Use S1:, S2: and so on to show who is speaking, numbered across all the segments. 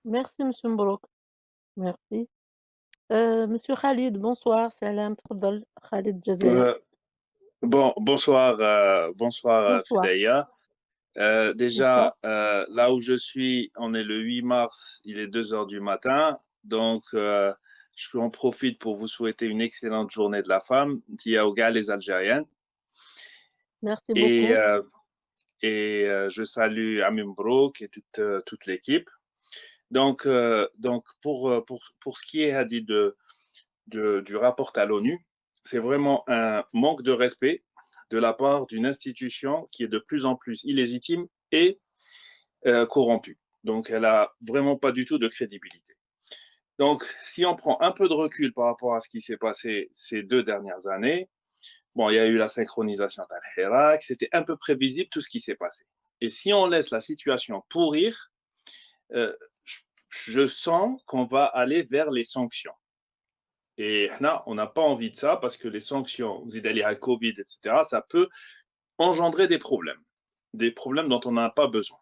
S1: Merci Monsieur Mbrouk, merci. Monsieur Khalid, bonsoir, salam, تفضل Khalid Jazair.
S2: Euh, bonsoir,
S1: Bonsoir,
S2: Fidaya.
S1: bonsoir.
S2: Là où je suis, on est le 8 mars, il est 2 heures du matin. Donc, je en profite pour vous souhaiter une excellente journée de la femme, Diaouga les Algériennes.
S1: Merci
S2: Et,
S1: beaucoup.
S2: euh, je salue Amim Brouk et toute l'équipe. Donc pour ce qui est Hadi, du rapport à l'ONU, c'est vraiment un manque de respect de la part d'une institution qui est de plus en plus illégitime et corrompue. Donc, elle a vraiment pas du tout de crédibilité. Donc, si on prend un peu de recul par rapport à ce qui s'est passé ces 2 dernières années, bon, il y a eu la synchronisation d'Al-Hirak, c'était un peu prévisible tout ce qui s'est passé. Et si on laisse la situation pourrir, euh, je sens qu'on va aller vers les sanctions. Et là, on n'a pas envie de ça parce que les sanctions, vous allez à Covid, etc., ça peut engendrer des problèmes dont on n'a pas besoin.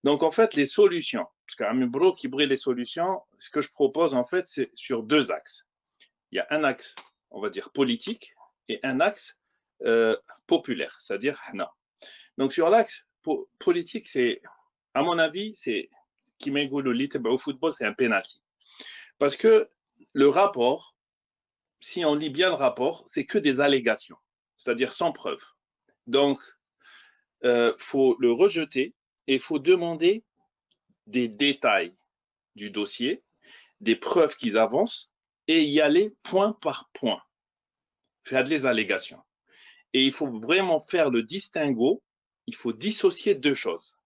S2: Donc, en fait, les solutions, parce qu'un Bro qui brille les solutions, ce que je propose, en fait, c'est sur deux axes. Il y a un axe, on va dire, politique et un axe populaire, c'est-à-dire non. Donc, sur l'axe politique, c'est, à mon avis, c'est qui m'égoule au football, c'est un penalty. Parce que le rapport, si on lit bien le rapport, c'est que des allégations, c'est-à-dire sans preuve. Donc, faut le rejeter et il faut demander des détails du dossier, des preuves qu'ils avancent et y aller point par point, faire des allégations. Et il faut vraiment faire le distinguo, il faut dissocier deux choses.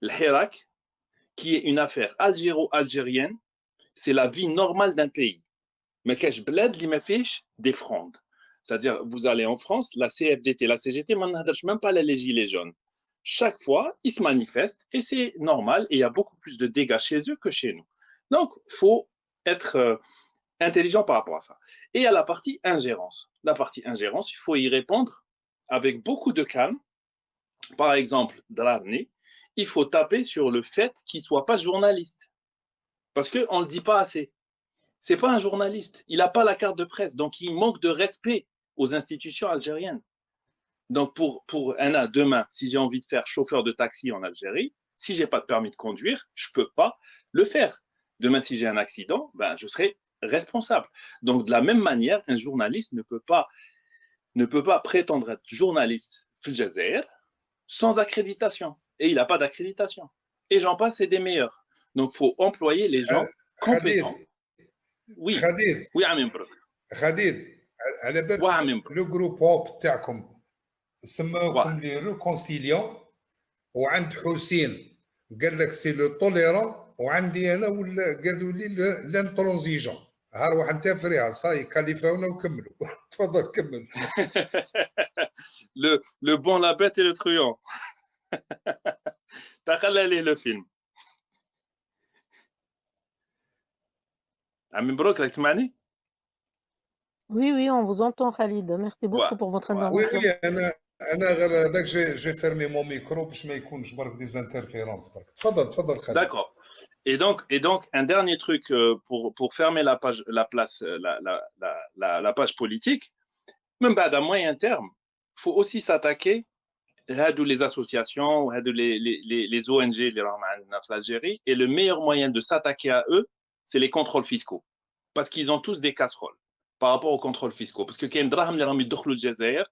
S2: Le Hirak, qui est une affaire algéro-algérienne, c'est la vie normale d'un pays. Mais qu'est-ce bled li ma fiche des frondes. C'est-à-dire, vous allez en France, la CFDT, la CGT, on ne même pas les gilets jaunes. Chaque fois, ils se manifestent et c'est normal et il y a beaucoup plus de dégâts chez eux que chez nous. Donc, il faut être intelligent par rapport à ça. Et il y a la partie ingérence. La partie ingérence, il faut y répondre avec beaucoup de calme. Par exemple, Drarni, il faut taper sur le fait qu'il ne soit pas journaliste. Parce qu'on ne le dit pas assez. C'est pas un journaliste. Il n'a pas la carte de presse. Donc, il manque de respect aux institutions algériennes. Donc, pour Anna, demain, si j'ai envie de faire chauffeur de taxi en Algérie, si j'ai pas de permis de conduire, je peux pas le faire. Demain, si j'ai un accident, ben, je serai responsable. Donc, de la même manière, un journaliste ne peut pas prétendre être journaliste sans accréditation. Et il n'a pas d'accréditation. Et j'en passe, c'est des meilleurs. Donc, il faut employer les gens
S3: خالد
S2: compétents. Oui,
S3: خالد
S2: oui, Amin Brok.
S3: خالد على بالك
S2: Ouais, Amin Brok.
S3: لو جروب هوب تاعكم
S2: Ouais.
S3: سماوكم لي ريكونسيليون وعند حسين قال لك سي لو توليرون وعندي انا ولا قالوا لي لانترونزيجون ها روح انت فريها صاي كاليفاونا وكملوا تفضل كمل
S2: Le bon, la bête et le truand. T'as regardé le film. Amin Brok, là, tu m'as dit?
S1: Oui, oui, on vous entend Khalid. Merci
S2: Ouais,
S1: beaucoup pour votre
S2: ouais.
S3: وي
S1: intervention.
S3: وي انا غير هذاك جي فيرمي مون ميكرو باش ما يكونش برك ديزانترفيرونس برك تفضل خالد
S2: D'accord. Et donc, un dernier truc pour fermer la page, la place, la page politique, même pas à moyen terme, il faut aussi s'attaquer à les associations, à les ONG, les l'Algérie, et le meilleur moyen de s'attaquer à eux, c'est les contrôles fiscaux. Parce qu'ils ont tous des casseroles par rapport aux contrôles fiscaux. Parce que Ken Draham les Rami Jazair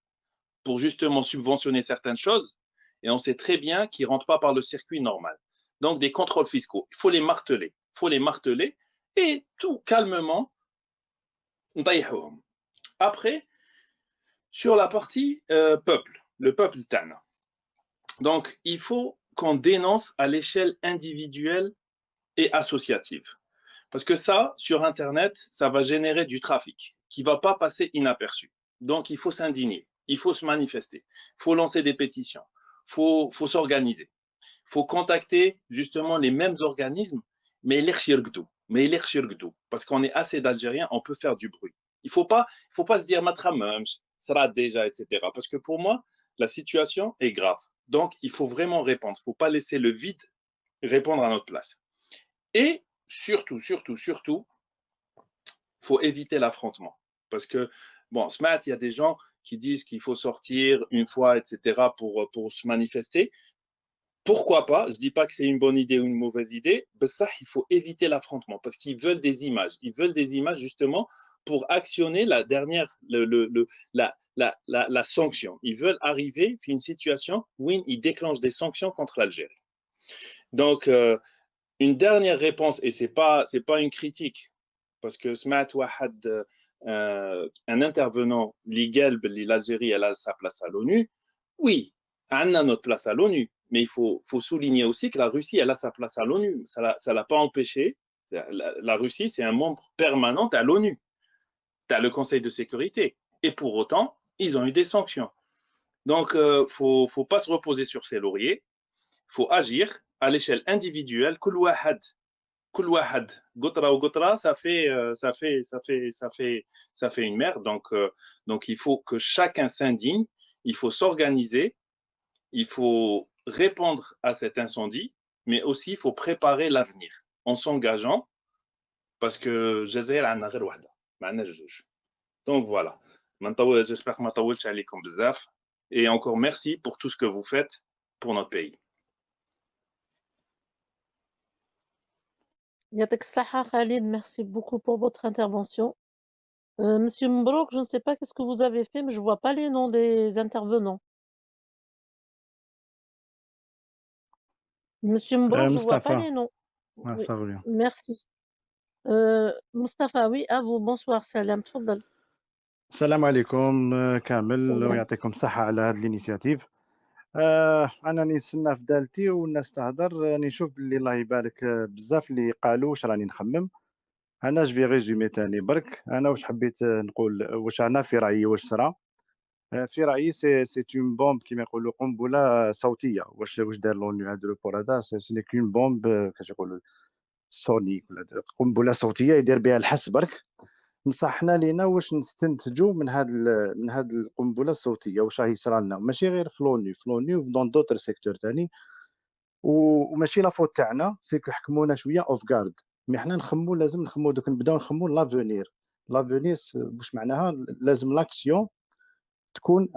S2: pour justement subventionner certaines choses, et on sait très bien qu'ils ne rentrent pas par le circuit normal. Donc, des contrôles fiscaux, il faut les marteler. Il faut les marteler et tout calmement, après, sur la partie peuple, le peuple Tana. Donc, il faut qu'on dénonce à l'échelle individuelle et associative. Parce que ça, sur Internet, ça va générer du trafic qui ne va pas passer inaperçu. Donc, il faut s'indigner, il faut se manifester, il faut lancer des pétitions, il faut s'organiser, il faut contacter justement les mêmes organismes, mais les parce qu'on est assez d'Algériens, on peut faire du bruit. Il faut pas se dire matramum, sera déjà, etc. Parce que pour moi, la situation est grave. Donc, il faut vraiment répondre. Il ne faut pas laisser le vide répondre à notre place. Et surtout, surtout, surtout, faut éviter l'affrontement. Parce que, bon, ce matin, il y a des gens qui disent qu'il faut sortir une fois, etc., pour se manifester. Pourquoi pas? Je dis pas que c'est une bonne idée ou une mauvaise idée, mais ça, il faut éviter l'affrontement parce qu'ils veulent des images. Ils veulent des images justement pour actionner la dernière, la sanction. Ils veulent arriver à une situation où ils déclenchent des sanctions contre l'Algérie. Donc, une dernière réponse, et c'est pas une critique, parce que un intervenant légal, l'Algérie, elle a sa place à l'ONU. Oui, on a notre place à l'ONU, mais il faut souligner aussi que la Russie, elle a sa place à l'ONU. Ça ne l'a pas empêché. La Russie, c'est un membre permanent à l'ONU. Tu as le Conseil de sécurité. Et pour autant, ils ont eu des sanctions. Donc, il ne faut pas se reposer sur ses lauriers. Il faut agir à l'échelle individuelle. كل واحد قطرة وقطرة ça fait une mer. Donc il faut que chacun s'indigne, il faut s'organiser, il faut répondre à cet incendie, mais aussi il faut préparer l'avenir en s'engageant parce que جزائر عندنا غير وحده ما عندناش جوج. Donc voilà. J'espère que ما طولتش عليكم بزاف et encore merci pour tout ce que vous faites pour notre pays.
S1: يعطيك الصحة Khalid, merci beaucoup pour votre intervention. Monsieur Mbrouk, je ne sais pas qu'est-ce que vous avez fait, mais je vois pas les noms des intervenants. Monsieur Mbrouk, je vois pas
S4: مصطفى
S1: les noms. Oui,
S4: صافي اليوم.
S1: merci. Moustapha, oui, à vous. Bonsoir, salam, تفضل.
S4: السلام عليكم كامل
S1: Salam.
S4: ويعطيكم الصحة على هذا الانيشياتيف. انا نستنى في دالتي والناس تهضر، راني نشوف باللي الله يبارك بزاف اللي قالوا واش راني نخمم. انا جو في ريزومي تاني برك. انا واش حبيت نقول واش انا في رايي واش صرا. في رايي سي اون بومب كيما يقولوا قنبله صوتيه. واش دار لونو هذا الريبور هذا سي كون بومب كاش يقولوا سونيك ولا قنبله صوتيه يدير بها الحس برك. نصحنا لينا واش نستنتجوا من هاد القنبله الصوتيه واش راهي صرا لنا، ماشي غير في لوني ودون دوتر سيكتور ثاني. وماشي لا فوت تاعنا، سيكو حكمونا شويه اوف غارد. مي حنا نخمو، لازم نخمو دوك نبداو نخمو لافونير. لافونير واش معناها؟ لازم لاكسيون تكون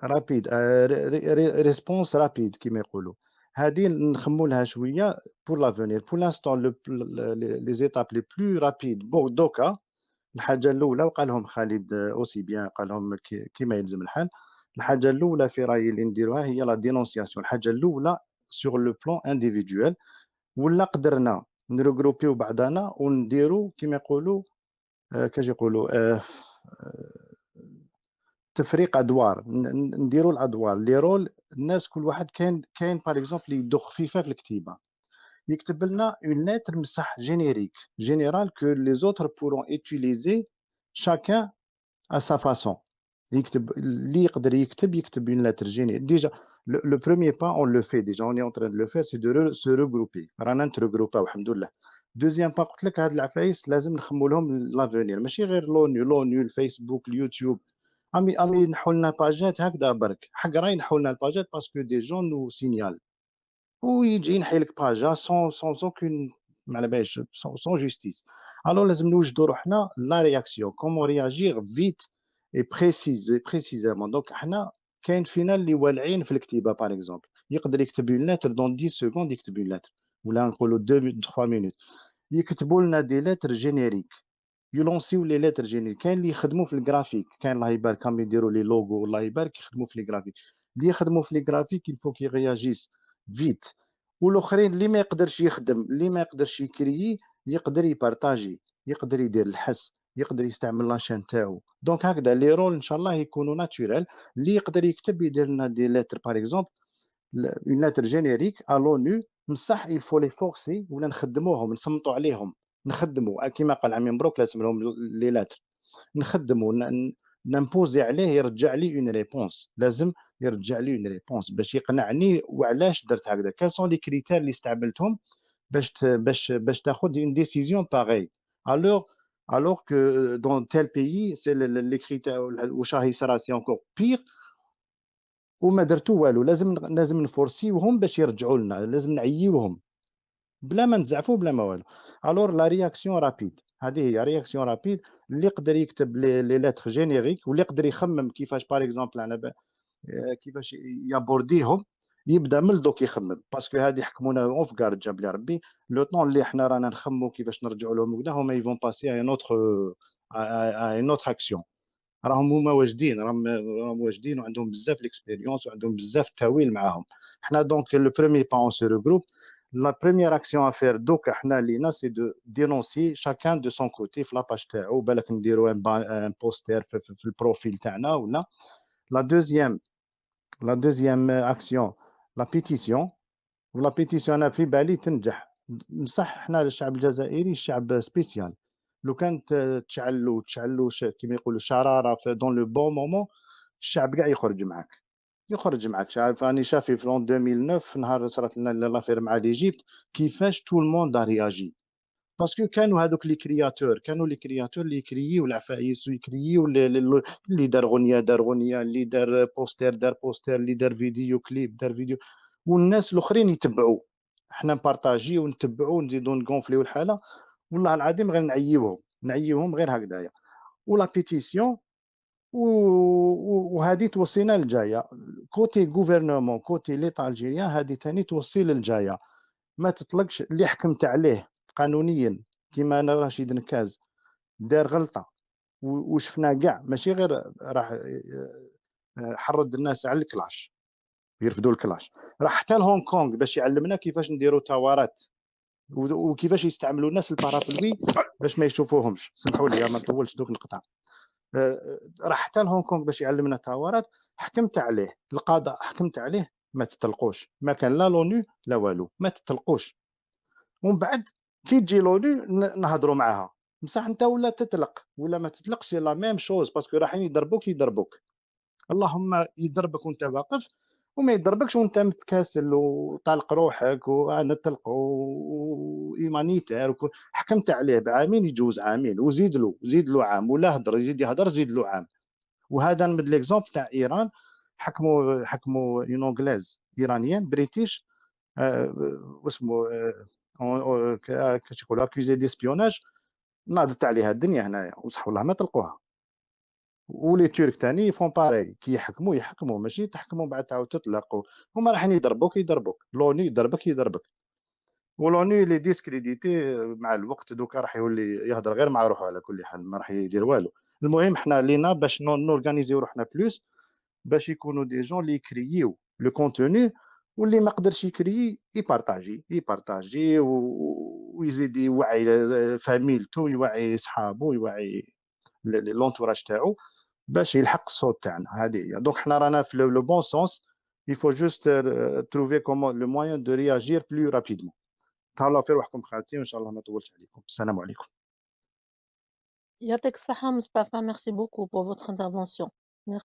S4: رابيد ريسبونس رابيد كيما يقولوا. هذه نخمو لها شويه بور لافونير. بور لانستون لي زيتاب لي بلو رابيد دوكا. الحاجه الاولى وقالهم خالد اوسي بيان، قالهم كيما يلزم الحال. الحاجه الاولى في رايي اللي نديروها هي لا دينونسياسيون. الحاجه الاولى سور لو بلان انديفيدوال، ولا قدرنا نروغروبيو بعضنا ونديرو كيما يقولوا كاش يقولوا تفريق ادوار. نديروا الادوار لي رول. الناس كل واحد كاين باغ اكزومبل يدو خفيفه في الكتيبه، يكتب لنا اون لتر مسح جينيريك جينيرال كو لي زوتر بورون utiliser chacun à sa façon. يكتب اللي يقدر يكتب une lettre générique. Déjà le premier pas on le fait déjà, on est en train de le faire, c'est de se regrouper. رانا نترغروباو الحمد لله. دوزيام با قلت لك هاد العفايس لازم نخمو لهم لافونير، ماشي غير لونيو الفيسبوك اليوتيوب. امي نحو لنا باجات هكذا برك، حق راهي نحو لنا الباجات باسكو دي جون نو سينيال ويجي ينحي لك باجا سون اوكين ما على باليش سون جوستيس. الو لازم نوجدوا روحنا لا رياكسيون كومون رياجير فيت اي بريسيزامون. دونك حنا كاين فينا اللي والعين في الكتيبه باغ اكزومبل، يقدر يكتب اون لتر دون 10 سكوند، يكتب اون لتر ولا نقولوا 2 3 مينوت. يكتبوا لنا دي لتر جينيريك، يلونسيو لي لتر جينيريك. كاين اللي يخدموا في الجرافيك، كاين الله يبارك كم يديروا لي لوغو الله يبارك يخدموا في لي جرافيك. اللي يخدموا في لي جرافيك يلفو كي رياجيس فيت. والاخرين اللي ما يقدرش يخدم، اللي ما يقدرش يكريي، يقدر يبارطاجي، يقدر يدير الحس، يقدر يستعمل لاشين تاعو. دونك هكذا لي رول ان شاء الله يكونوا ناتوريل. اللي يقدر يكتب يدير لنا دي لتر باغ اكزومبل اون لتر جينيريك ا لونو بصح يلفو لي فورسي ولا نخدموهم نصمتوا عليهم. نخدموا كيما قال عمي مبروك لازم لهم لي لتر. نخدموا نمبوزي عليه يرجع لي اون ريبونس. لازم يرجع لي اون ريبونس باش يقنعني وعلاش درت هكذا. كال سون لي كريتير اللي استعملتهم باش تاخذ اون ديسيزيون باغي. alors que dans tel pays c'est les critères واش راهي صرا سي encore pire وما درتو والو. لازم نفورسيوهم باش يرجعوا لنا، لازم نعييوهم بلا ما نزعفوا بلا ما والو. الور لا رياكسيون رابيد، هذه هي رياكسيون رابيد. اللي يقدر يكتب لي ليتر جينيريك واللي يقدر يخمم كيفاش باغ اكزومبل انا كيفاش يابورديهم، يبدا من الدوك يخمم. باسكو هادي حكمونا اون في كارد جاب لي ربي لو طون اللي حنا رانا نخمو كيفاش نرجعوا لهم وكذا، هما يفون باسي ا اون اوتر اكسيون. راهم هما واجدين، راهم واجدين وعندهم بزاف ليكسبيريونس وعندهم بزاف التاويل معاهم. حنا دونك لو بروميي با اون سو ريغروب. لا بروميير اكسيون افير دوكا حنا لينا سي دو دينونسي شاكان دو سون كوتي في لاباج تاعو، بالك نديرو ان بوستر في البروفيل تاعنا ولا. لا دوزيام اكسيون لا بيتيسيون. ولا بيتيسيون انا في بالي تنجح. بصح حنا الشعب الجزائري شعب سبيسيال، لو كانت تشعلو كيما يقولوا شراره في دون لو بون مومون، الشعب كاع يخرج معاك. شايف راني شافي في 2009 نهار صرات لنا لافير مع ليجيبت كيفاش تو الموند رياجي. باسكو كانوا هذوك لي كرياتور اللي يكرييو العفايس ويكرييو اللي دار غنيه، اللي دار بوستر، اللي دار فيديو كليب، دار فيديو، والناس الاخرين يتبعوا. احنا نبارطاجيو ونتبعوا ونزيدو نكونفليو الحاله. والله العظيم غير نعيوهم غير هكذايا. ولا بيتيسيون وهذه توصينا للجايه كوتي غوفرنمون، كوتي ليطا الجيريان، هذه ثاني توصي للجايه. ما تطلقش اللي حكمت عليه قانونيا كيما انا رشيد نكاز دار غلطه وشفنا كاع، ماشي غير راح حرض الناس على الكلاش يرفدوا الكلاش، راح حتى لهونغ كونغ باش يعلمنا كيفاش نديروا تاورات وكيفاش يستعملوا الناس البارابلوي باش ما يشوفوهمش. سمحوا لي ما نطولش دوك نقطع. راح حتى لهونغ كونغ باش يعلمنا تاورات. حكمت عليه القضاء، حكمت عليه ما تطلقوش، ما كان لا لونو لا والو، ما تطلقوش. ومن بعد كي تجي لونو نهضروا معاها، بصح انت ولا تطلق ولا ما تطلقش لا ميم شوز، باسكو رايحين يضربوك. اللهم يضربك وانت واقف، وما يضربكش وانت متكاسل وطالق روحك ونطلق وايمانيتير. حكمت عليه بعامين يجوز عامين وزيد له عام، ولا هضر يزيد يهضر زيد له عام. وهذا من ليكزومبل تاع ايران. حكموا اون انجليز ايرانيين بريتيش واسمه كاش يقولوا اكوزي ديسبيوناج. ناضت عليها الدنيا هنايا وصح والله ما طلقوها. ولي تورك ثاني يفون باراي كي يحكموا ماشي تحكموا بعد تعاود تطلق. هما رايحين يضربوك لوني يضربك. ولوني اللي ديسكريديتي مع الوقت دوكا راح يولي يهضر غير مع روحه على كل حال، ما راح يدير والو. المهم حنا لينا باش نورغانيزيو روحنا بلوس باش يكونوا دي جون اللي يكرييو لو كونتوني، واللي ما قدرش يكري يبارطاجي ويزيد يوعي فاميلتو، يوعي صحابو، يوعي لونتوراج تاعو باش يلحق الصوت تاعنا. هذه هي دونك حنا رانا في لو بون سونس. il faut juste trouver comment le moyen de réagir plus rapidement. تهلاو في روحكم خالتي، وان شاء الله ما طولش عليكم. السلام عليكم.
S1: يعطيك الصحة مصطفى. Merci beaucoup pour votre intervention. Merci.